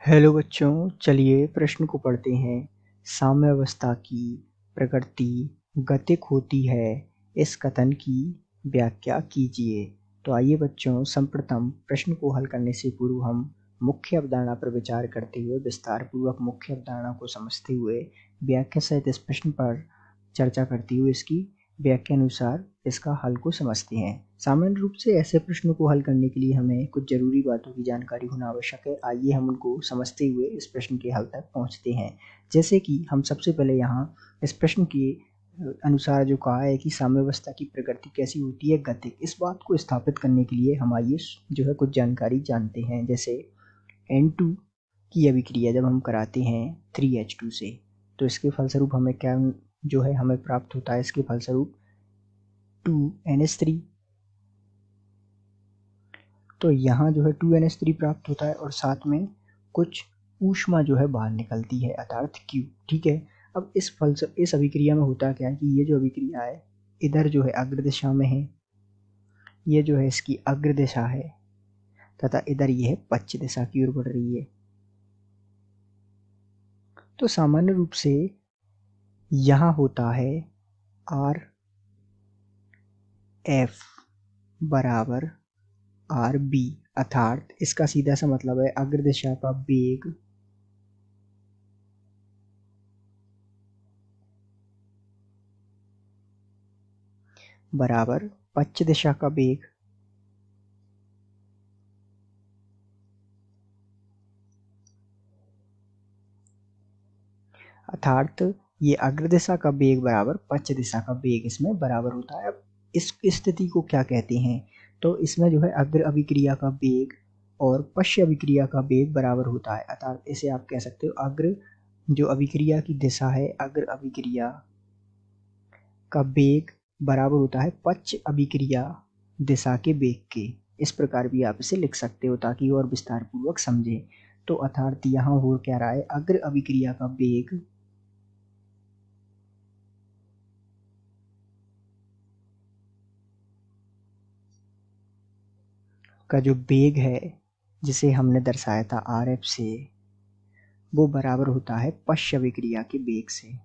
Hello बच्चों, चलिए प्रश्न को पढ़ते हैं। साम्यावस्था की प्रकृति गतिक होती है, इस कथन की व्याख्या कीजिए। तो आइए बच्चों, सर्वप्रथम प्रश्न को हल करने से पूर्व हम मुख्य अवधारणा पर विचार करते हुए विस्तार पूर्वक मुख्य अवधारणा को समझते हुए व्याख्या सहित इस प्रश्न पर चर्चा करते हुए इसकी व्याख्या अनुसार इसका हल को समझते हैं। सामान्य रूप से ऐसे प्रश्नों को हल करने के लिए हमें कुछ जरूरी बातों की जानकारी होना आवश्यक है। आइए हम उनको समझते हुए इस प्रश्न के हल तक पहुंचते हैं। जैसे कि हम सबसे पहले यहाँ इस प्रश्न के अनुसार जो कहा है कि साम्यावस्था की प्रकृति कैसी होती है, गतिक। इस बात को स्थापित करने के लिए हम आइए जो है कुछ जानकारी जानते हैं। जैसे N2 की अभिक्रिया जब हम कराते हैं 3H2 से, तो इसके फलस्वरूप हमें क्या जो है हमें प्राप्त होता है, इसके फलस्वरूप 2NH3। तो यहाँ जो है 2NH3 प्राप्त होता है और साथ में कुछ ऊष्मा जो है बाहर निकलती है, अर्थात Q। ठीक है, अब इस अभिक्रिया में होता क्या है कि ये जो अभिक्रिया है इधर जो है अग्र दिशा में है, ये जो है इसकी अग्र दिशा है, तथा इधर ये है पश्च दिशा की ओर बढ़ रही है। तो सामान्य रूप से यहाँ होता है RF बराबर RB, अर्थात इसका सीधा सा मतलब है अग्र दिशा का वेग बराबर पश्च दिशा का वेग। अर्थात ये अग्र दिशा का वेग बराबर पश्च दिशा का वेग इसमें बराबर होता है। अब इस स्थिति को क्या कहते हैं, तो इसमें जो है अग्र अभिक्रिया का वेग और पश्च अभिक्रिया का वेग बराबर होता है। अर्थात इसे आप कह सकते हो अग्र जो अभिक्रिया की दिशा है, अग्र अभिक्रिया का वेग बराबर होता है पश्च अभिक्रिया दिशा के वेग के। इस प्रकार भी आप इसे लिख सकते हो ताकि और विस्तार पूर्वक समझे। तो अर्थात यहाँ हो क्या रहा है, अग्र अभिक्रिया का वेग का जो वेग है जिसे हमने दर्शाया था RF से, वो बराबर होता है पश्च अभिक्रिया के वेग से।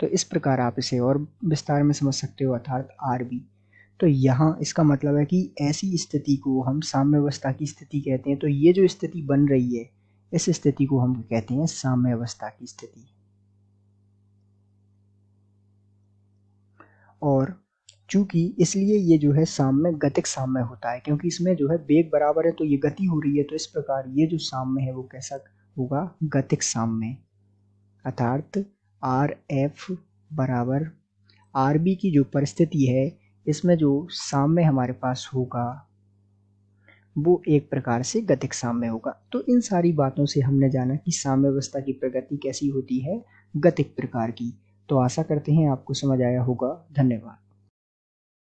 तो इस प्रकार आप इसे और विस्तार में समझ सकते हो, अर्थात RB। तो यहाँ इसका मतलब है कि ऐसी स्थिति को हम साम्यावस्था की स्थिति कहते हैं। तो ये जो स्थिति बन रही है, इस स्थिति को हम कहते हैं साम्यावस्था की स्थिति। और चूंकि इसलिए ये जो है साम्य गतिक साम्य होता है, क्योंकि इसमें जो है वेग बराबर है तो ये गति हो रही है। तो इस प्रकार ये जो साम्य है वो कैसा होगा, गतिक साम्य। अर्थात RF बराबर RB की जो परिस्थिति है, इसमें जो साम्य हमारे पास होगा वो एक प्रकार से गतिक साम्य होगा। तो इन सारी बातों से हमने जाना कि साम्यावस्था की प्रकृति कैसी होती है, गतिक प्रकार की। तो आशा करते हैं आपको समझ आया होगा। धन्यवाद।